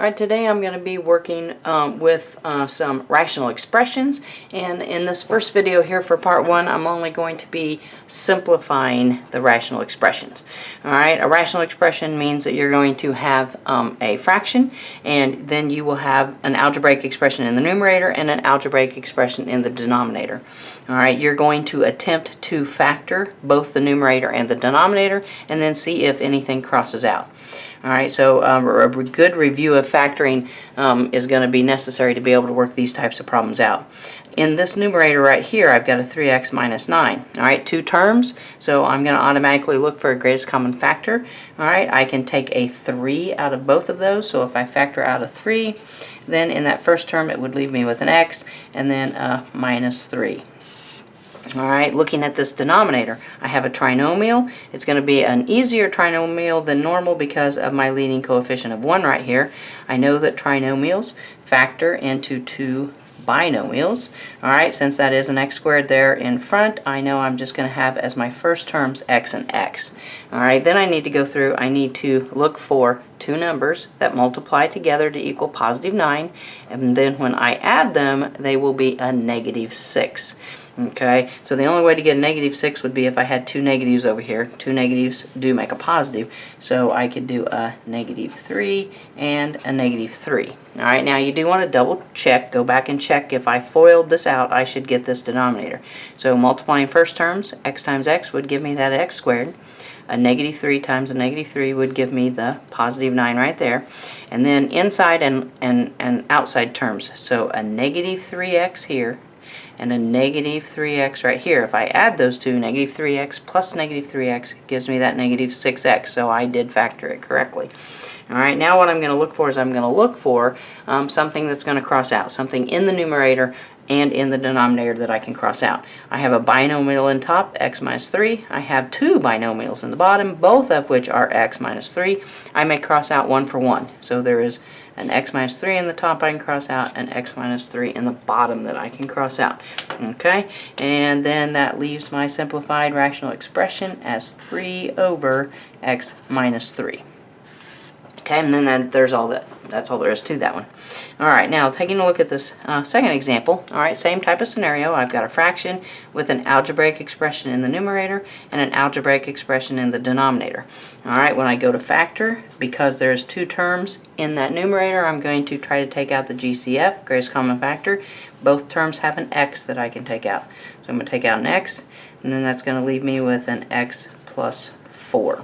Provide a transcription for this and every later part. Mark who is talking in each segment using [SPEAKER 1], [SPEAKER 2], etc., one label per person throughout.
[SPEAKER 1] Alright, today I'm going to be working with some rational expressions, and in this first video here for part 1 I'm only going to be simplifying the rational expressions. Alright, a rational expression means that you're going to have a fraction, and then you will have an algebraic expression in the numerator and an algebraic expression in the denominator. Alright, you're going to attempt to factor both the numerator and the denominator and then see if anything crosses out. Alright, so a good review of factoring is going to be necessary to be able to work these types of problems out. In this numerator right here, I've got a 3x minus 9. Alright, two terms, so I'm going to automatically look for a greatest common factor. Alright, I can take a 3 out of both of those, so if I factor out a 3, then in that first term it would leave me with an x and then a minus 3. Alright, looking at this denominator, I have a trinomial. It's going to be an easier trinomial than normal because of my leading coefficient of 1 right here. I know that trinomials factor into two binomials. Alright, since that is an x squared there in front, I know I'm just going to have as my first terms x and x. Alright, then I need to go through, I need to look for two numbers that multiply together to equal positive 9, and then when I add them, they will be a negative 6. Okay, so the only way to get a negative 6 would be if I had two negatives over here. Two negatives do make a positive, so I could do a negative 3 and a negative 3. Alright, now you do want to double check, go back and check if I FOILed this out, I should get this denominator. So multiplying first terms, x times x would give me that x squared. A negative 3 times a negative 3 would give me the positive 9 right there. And then inside and outside terms, so a negative 3x here and a negative 3x right here. If I add those two, negative 3x plus negative 3x gives me that negative 6x, so I did factor it correctly. Alright, now what I'm going to look for is I'm going to look for something that's going to cross out, something in the numerator and in the denominator that I can cross out. I have a binomial in top, x minus 3. I have two binomials in the bottom, both of which are x minus 3. I may cross out one for one. So there is an x minus 3 in the top I can cross out, and x minus 3 in the bottom that I can cross out. Okay, and then that leaves my simplified rational expression as 3 over x minus 3. Okay, and then that's all there is to that one. Alright, now taking a look at this second example. Alright, same type of scenario. I've got a fraction with an algebraic expression in the numerator and an algebraic expression in the denominator. Alright, when I go to factor, because there's two terms in that numerator, I'm going to try to take out the GCF, greatest common factor. Both terms have an x that I can take out. So I'm going to take out an x, and then that's going to leave me with an x plus 4.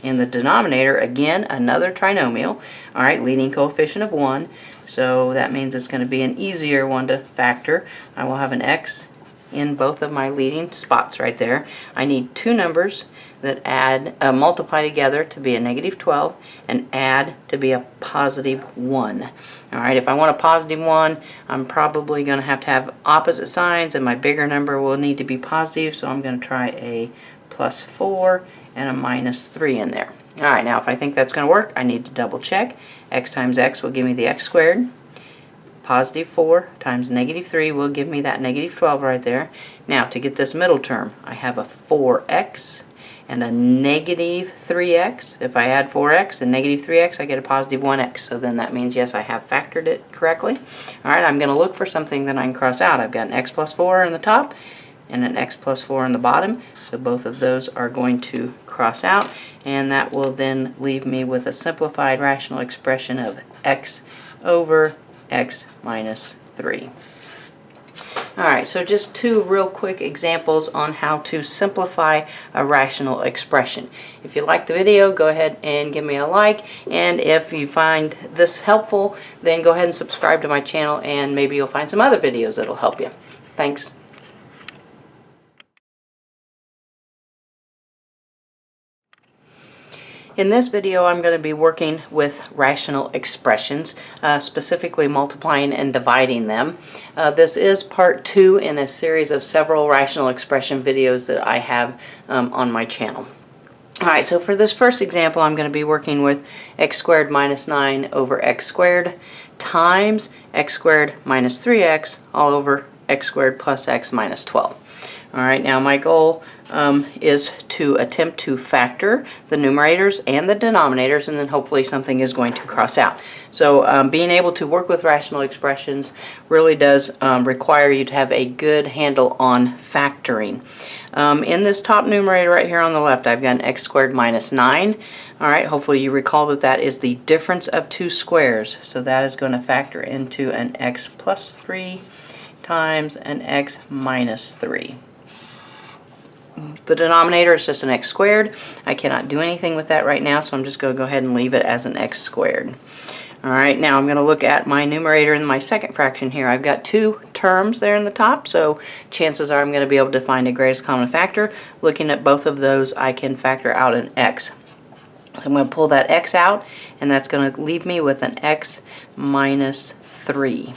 [SPEAKER 1] In the denominator, again, another trinomial. Alright, leading coefficient of 1. So that means it's going to be an easier one to factor. I will have an x in both of my leading spots right there. I need two numbers that multiply together to be a negative 12 and add to be a positive 1. Alright, if I want a positive 1, I'm probably going to have opposite signs, and my bigger number will need to be positive, so I'm going to try a plus 4 and a minus 3 in there. Alright, now if I think that's going to work, I need to double check. X times x will give me the x squared. Positive 4 times negative 3 will give me that negative 12 right there. Now to get this middle term, I have a 4x and a negative 3x. If I add 4x and negative 3x, I get a positive 1x. So then that means, yes, I have factored it correctly. Alright, I'm going to look for something that I can cross out. I've got an x plus 4 in the top and an x plus 4 in the bottom, so both of those are going to cross out, and that will then leave me with a simplified rational expression of x over x minus 3. Alright, so just two real quick examples on how to simplify a rational expression. If you like the video, go ahead and give me a like, and if you find this helpful, then go ahead and subscribe to my channel, and maybe you'll find some other videos that will help you. Thanks. In this video, I'm going to be working with rational expressions, specifically multiplying and dividing them. This is part 2 in a series of several rational expression videos that I have on my channel. Alright, so for this first example, I'm going to be working with x squared minus 9 over x squared times x squared minus 3x all over x squared plus x minus 12. All right, now my goal is to attempt to factor the numerators and the denominators, and then hopefully something is going to cross out. So being able to work with rational expressions really does require you to have a good handle on factoring. In this top numerator right here on the left, I've got an x squared minus 9. All right, hopefully you recall that that is the difference of two squares. So that is going to factor into an x plus 3 times an x minus 3. The denominator is just an x squared. I cannot do anything with that right now, so I'm just going to go ahead and leave it as an x squared. Alright, now I'm going to look at my numerator in my second fraction here. I've got two terms there in the top, so chances are I'm going to be able to find a greatest common factor. Looking at both of those, I can factor out an x. So I'm going to pull that x out, and that's going to leave me with an x minus 3.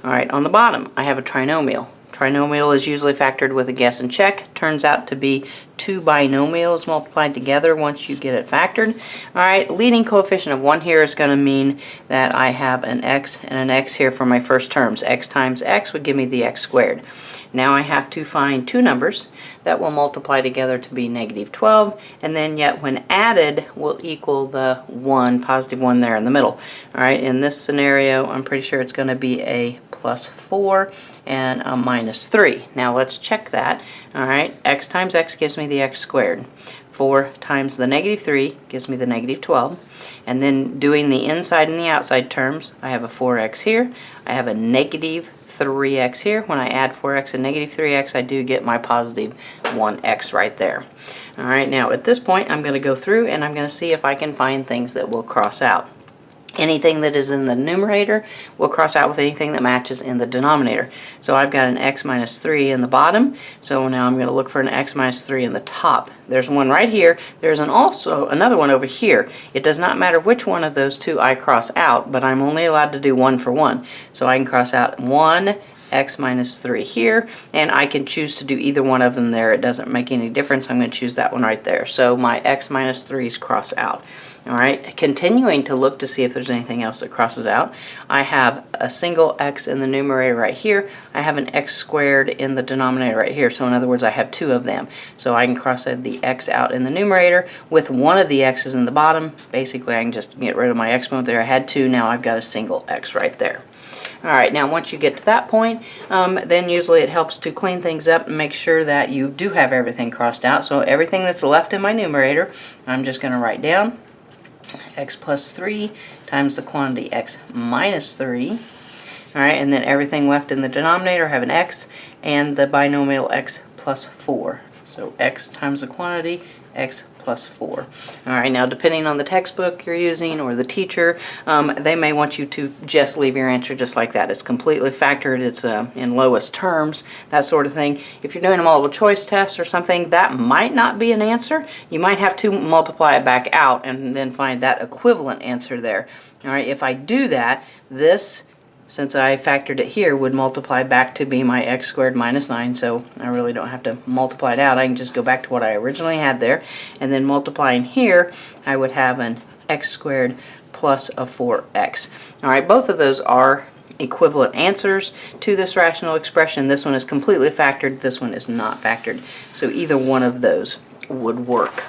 [SPEAKER 1] Alright, on the bottom, I have a trinomial. Trinomial is usually factored with a guess and check. Turns out to be two binomials multiplied together once you get it factored. Alright, leading coefficient of 1 here is going to mean that I have an x and an x here for my first terms. X times x would give me the x squared. Now I have to find two numbers that will multiply together to be negative 12, and then yet when added will equal the 1, positive 1 there in the middle. Alright, in this scenario I'm pretty sure it's going to be a plus 4 and a minus 3. Now let's check that. Alright, x times x gives me the x squared. 4 times the negative 3 gives me the negative 12. And then doing the inside and the outside terms, I have a 4x here. I have a negative 3x here. When I add 4x and negative 3x, I do get my positive 1x right there. Alright, now at this point, I'm going to go through and I'm going to see if I can find things that will cross out. Anything that is in the numerator will cross out with anything that matches in the denominator. So I've got an x minus 3 in the bottom, so now I'm going to look for an x minus 3 in the top. There's one right here. There's also another one over here. It does not matter which one of those two I cross out, but I'm only allowed to do one for one. So I can cross out 1 x minus 3 here, and I can choose to do either one of them there. It doesn't make any difference. I'm going to choose that one right there. So my x minus 3's cross out. Alright, continuing to look to see if there's anything else that crosses out. I have a single x in the numerator right here. I have an x squared in the denominator right here. So in other words, I have two of them. So I can cross the x out in the numerator with one of the x's in the bottom. Basically, I can just get rid of my exponent there. I had two, now I've got a single x right there. Alright, now once you get to that point, then usually it helps to clean things up and make sure that you do have everything crossed out. So everything that's left in my numerator, I'm just going to write down x plus 3 times the quantity x minus 3. Alright, and then everything left in the denominator, I have an x and the binomial x plus 4. So x times the quantity x plus 4. Alright, now depending on the textbook you're using or the teacher, they may want you to just leave your answer just like that. It's completely factored, it's in lowest terms, that sort of thing. If you're doing a multiple choice test or something, that might not be an answer. You might have to multiply it back out and then find that equivalent answer there. Alright, if I do that, this, since I factored it here, would multiply back to be my x squared minus 9, so I really don't have to multiply it out. I can just go back to what I originally had there, and then multiplying here, I would have an x squared plus a 4x. Alright, both of those are equivalent answers to this rational expression. This one is completely factored, this one is not factored. So either one of those would work.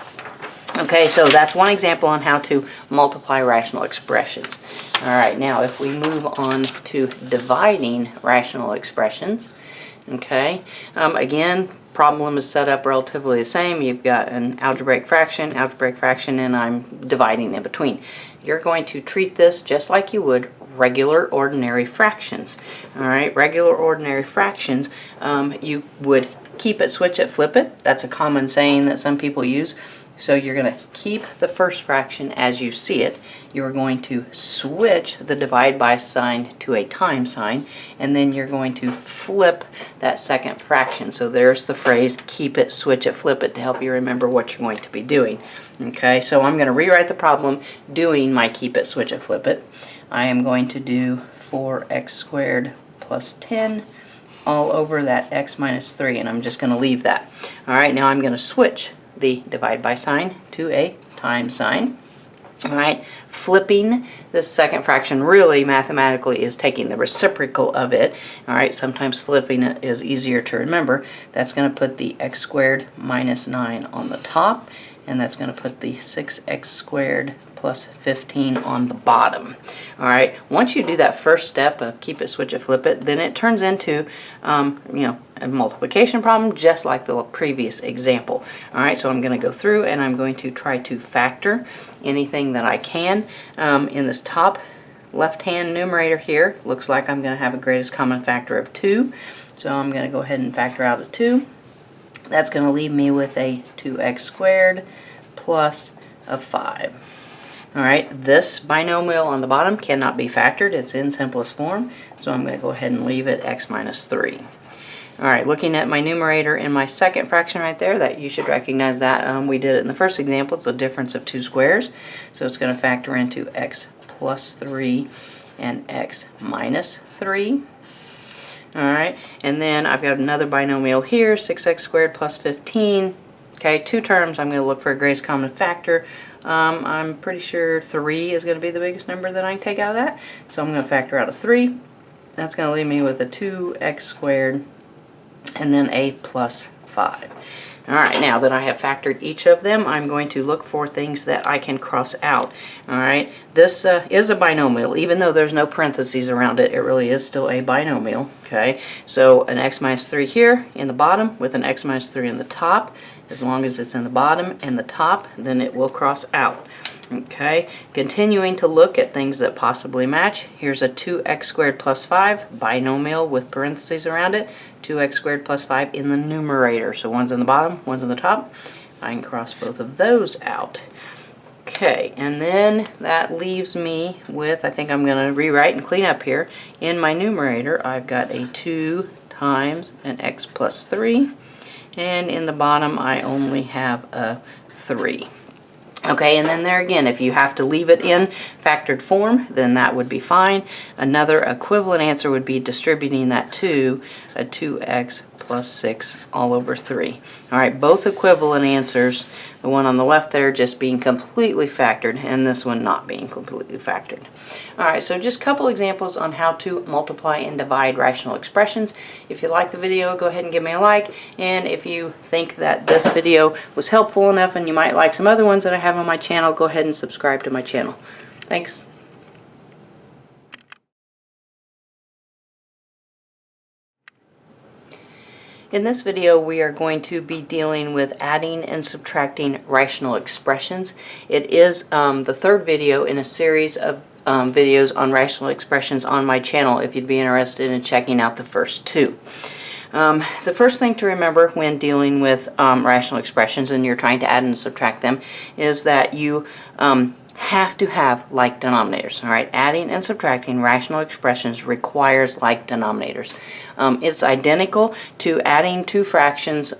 [SPEAKER 1] Okay, so that's one example on how to multiply rational expressions. Alright, now if we move on to dividing rational expressions, okay, again, problem is set up relatively the same. You've got an algebraic fraction, and I'm dividing in between. You're going to treat this just like you would regular ordinary fractions. Alright, regular ordinary fractions, you would keep it, switch it, flip it. That's a common saying that some people use. So you're going to keep the first fraction as you see it. You're going to switch the divide by sign to a times sign, and then you're going to flip that second fraction. So there's the phrase, keep it, switch it, flip it, to help you remember what you're going to be doing. Okay, so I'm going to rewrite the problem doing my keep it, switch it, flip it. I am going to do 4x squared plus 10 all over that x minus 3, and I'm just going to leave that. Alright, now I'm going to switch the divide by sign to a times sign. All right, flipping this second fraction really mathematically is taking the reciprocal of it. All right, sometimes flipping it is easier to remember. That's going to put the x squared minus 9 on the top, and that's going to put the 6x squared plus 15 on the bottom. All right, once you do that first step of keep it, switch it, flip it, then it turns into, a multiplication problem just like the previous example. All right, so I'm going to go through and I'm going to try to factor anything that I can. In this top left-hand numerator here, looks like I'm going to have a greatest common factor of 2. So I'm going to go ahead and factor out a 2. That's going to leave me with a 2x squared plus a 5. All right, this binomial on the bottom cannot be factored. It's in simplest form, so I'm going to go ahead and leave it x minus 3. All right, looking at my numerator in my second fraction right there, that you should recognize that. We did it in the first example. It's a difference of 2 squares, so it's going to factor into x plus 3 and x minus 3. All right, and then I've got another binomial here, 6x squared plus 15. Okay, 2 terms. I'm going to look for a greatest common factor. I'm pretty sure 3 is going to be the biggest number that I can take out of that. So I'm going to factor out a 3. That's going to leave me with a 2x squared and then a plus 5. All right, now that I have factored each of them, I'm going to look for things that I can cross out. All right, this is a binomial. Even though there's no parentheses around it, it really is still a binomial. Okay, so an x minus 3 here in the bottom with an x minus 3 in the top. As long as it's in the bottom and the top, then it will cross out. Okay, continuing to look at things that possibly match. Here's a 2x squared plus 5 binomial with parentheses around it. 2x squared plus 5 in the numerator. So one's in the bottom, one's in the top. I can cross both of those out. Okay, and then that leaves me with, I think I'm going to rewrite and clean up here. In my numerator, I've got a 2 times an x plus 3. And in the bottom, I only have a 3. Okay, and then there again, if you have to leave it in factored form, then that would be fine. Another equivalent answer would be distributing that to a 2x plus 6 all over 3. All right, both equivalent answers, the one on the left there just being completely factored and this one not being completely factored. All right, so just a couple examples on how to multiply and divide rational expressions. If you like the video, go ahead and give me a like, and if you think that this video was helpful enough and you might like some other ones that I have on my channel, go ahead and subscribe to my channel. Thanks. In this video, we are going to be dealing with adding and subtracting rational expressions. It is the third video in a series of videos on rational expressions on my channel if you'd be interested in checking out the first 2. The first thing to remember when dealing with rational expressions and you're trying to add and subtract them is that you have to have like denominators. All right, adding and subtracting rational expressions requires like denominators. It's identical to adding 2 fractions,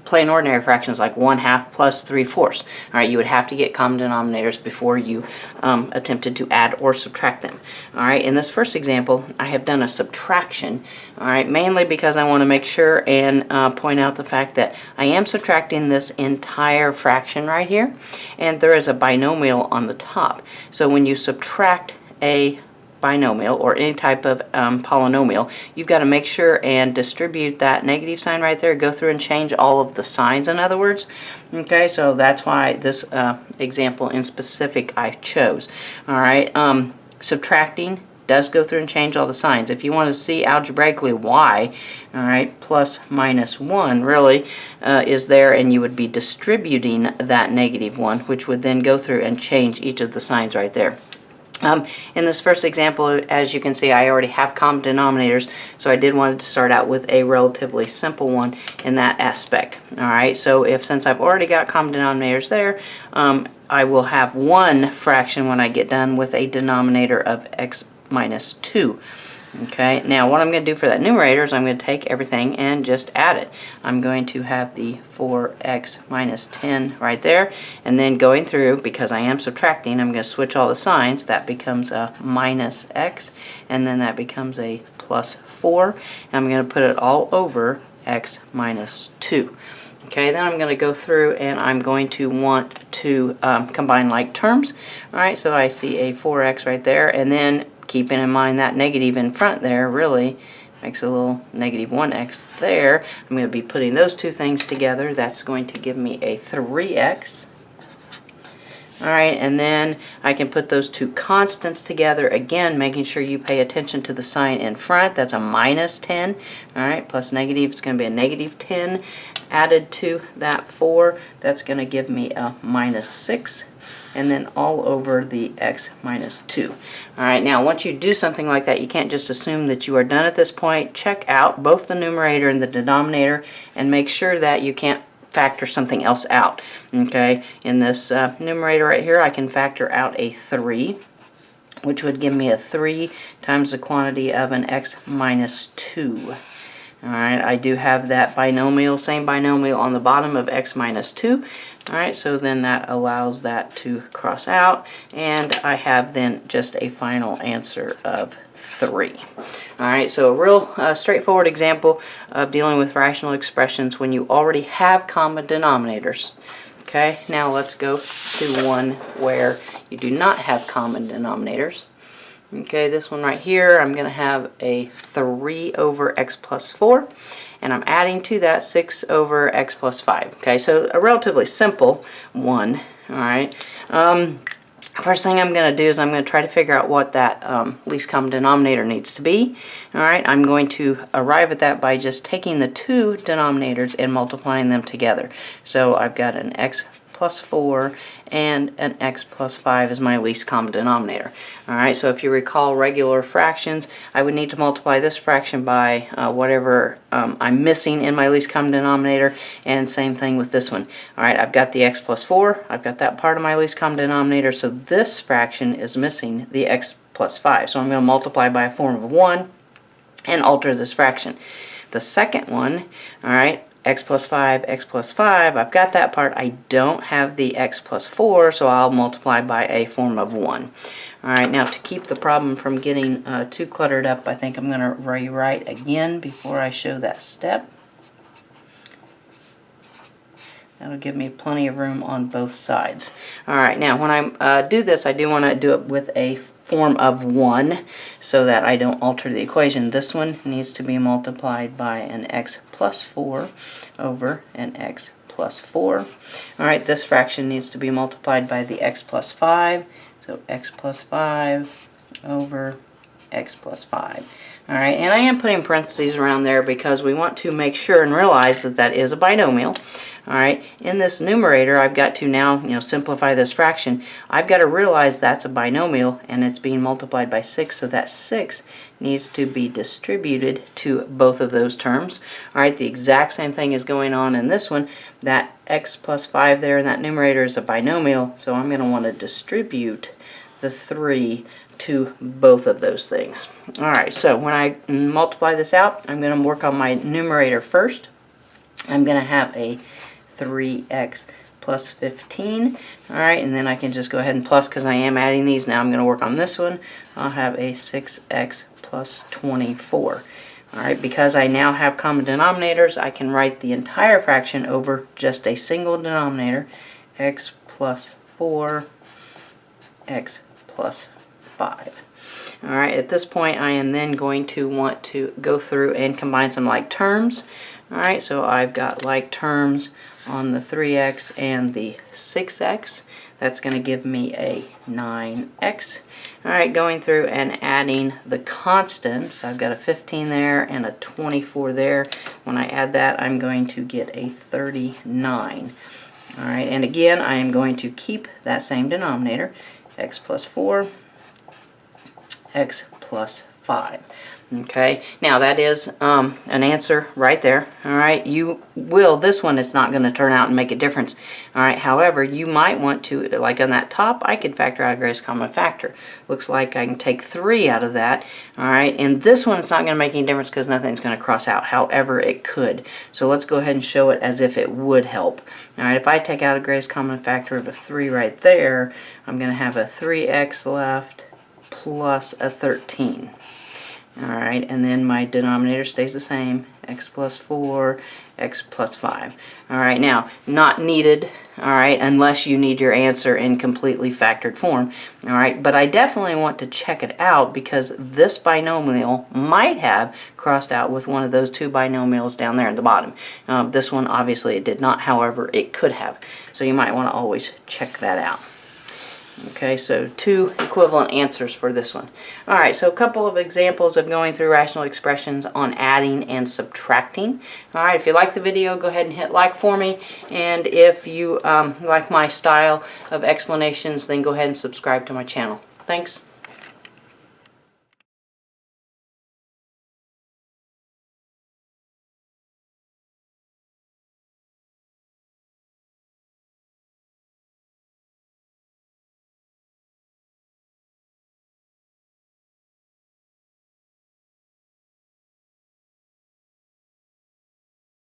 [SPEAKER 1] plain ordinary fractions like 1/2 plus 3/4. All right, you would have to get common denominators before you attempted to add or subtract them. All right, in this first example, I have done a subtraction. All right, mainly because I want to make sure and point out the fact that I am subtracting this entire fraction right here, and there is a binomial on the top. So when you subtract a binomial or any type of polynomial, you've got to make sure and distribute that negative sign right there, go through and change all of the signs, in other words. Okay, so that's why this example in specific I chose. All right, subtracting does go through and change all the signs. If you want to see algebraically why, all right, plus minus 1 really is there, and you would be distributing that negative 1, which would then go through and change each of the signs right there. In this first example, as you can see, I already have common denominators, so I did want to start out with a relatively simple one in that aspect. All right, so since I've already got common denominators there, I will have one fraction when I get done with a denominator of x minus 2. Okay, now what I'm going to do for that numerator is I'm going to take everything and just add it. I'm going to have the 4x minus 10 right there, and then going through, because I am subtracting, I'm going to switch all the signs. That becomes a minus x, and then that becomes a plus 4. I'm going to put it all over x minus 2. Okay, then I'm going to go through and I'm going to want to combine like terms. Alright, so I see a 4x right there, and then keeping in mind that negative in front there really makes a little negative 1x there. I'm going to be putting those two things together. That's going to give me a 3x. Alright, and then I can put those two constants together, again making sure you pay attention to the sign in front. That's a minus 10. Alright, plus negative, it's going to be a negative 10 added to that 4. That's going to give me a minus 6. And then all over the x minus 2. Alright, now once you do something like that, you can't just assume that you are done at this point. Check out both the numerator and the denominator and make sure that you can't factor something else out. Okay, in this numerator right here, I can factor out a 3, which would give me a 3 times the quantity of an x minus 2. Alright, I do have that binomial, same binomial on the bottom of x minus 2. Alright, so then that allows that to cross out, and I have then just a final answer of 3. Alright, so a real straightforward example of dealing with rational expressions when you already have common denominators. Okay, now let's go to one where you do not have common denominators. Okay, this one right here, I'm going to have a 3 over x plus 4, and I'm adding to that 6 over x plus 5. Okay, so a relatively simple one. Alright, first thing I'm going to do is I'm going to try to figure out what that least common denominator needs to be. Alright, I'm going to arrive at that by just taking the two denominators and multiplying them together. So I've got an x plus 4 and an x plus 5 is my least common denominator. Alright, so if you recall regular fractions, I would need to multiply this fraction by whatever I'm missing in my least common denominator, and same thing with this one. Alright, I've got the x plus 4, I've got that part of my least common denominator, so this fraction is missing the x plus 5. So I'm going to multiply by a form of 1 and alter this fraction. The second one, alright, x plus 5, I've got that part. I don't have the x plus 4, so I'll multiply by a form of 1. Alright, now to keep the problem from getting too cluttered up, I think I'm going to rewrite again before I show that step. That'll give me plenty of room on both sides. Alright, now when I do this, I do want to do it with a form of 1 so that I don't alter the equation. This one needs to be multiplied by an x plus 4 over an x plus 4. Alright, this fraction needs to be multiplied by the x plus 5. So x plus 5 over x plus 5. Alright, and I am putting parentheses around there because we want to make sure and realize that that is a binomial. Alright, in this numerator, I've got to now, simplify this fraction. I've got to realize that's a binomial and it's being multiplied by 6, so that 6 needs to be distributed to both of those terms. Alright, the exact same thing is going on in this one. That x plus 5 there in that numerator is a binomial, so I'm going to want to distribute the 3 to both of those things. Alright, so when I multiply this out, I'm going to work on my numerator first. I'm going to have a 3x plus 15. Alright, and then I can just go ahead and plus because I am adding these. Now I'm going to work on this one. I'll have a 6x plus 24. Alright, because I now have common denominators, I can write the entire fraction over just a single denominator, x plus 4, x plus 5. Alright, at this point I am then going to want to go through and combine some like terms. Alright, so I've got like terms on the 3x and the 6x. That's going to give me a 9x. Alright, going through and adding the constants. I've got a 15 there and a 24 there. When I add that, I'm going to get a 39. Alright, and again, I am going to keep that same denominator, x plus 4, x plus 5. Okay, now that is an answer right there. Alright, you will, this one is not going to turn out and make a difference. Alright, however, you might want to, like on that top, I could factor out a greatest common factor. Looks like I can take 3 out of that. Alright, and this one it's not going to make any difference because nothing's going to cross out. However, it could. So let's go ahead and show it as if it would help. Alright, if I take out a greatest common factor of a 3 right there, I'm going to have a 3x left plus a 13. Alright, and then my denominator stays the same, x plus 4, x plus 5. All right, now, not needed, all right, unless you need your answer in completely factored form. All right, but I definitely want to check it out because this binomial might have crossed out with one of those two binomials down there at the bottom. This one, obviously, it did not. However, it could have. So you might want to always check that out. Okay, so two equivalent answers for this one. All right, so a couple of examples of going through rational expressions on adding and subtracting. All right, if you like the video, go ahead and hit like for me. And if you like my style of explanations, then go ahead and subscribe to my channel. Thanks.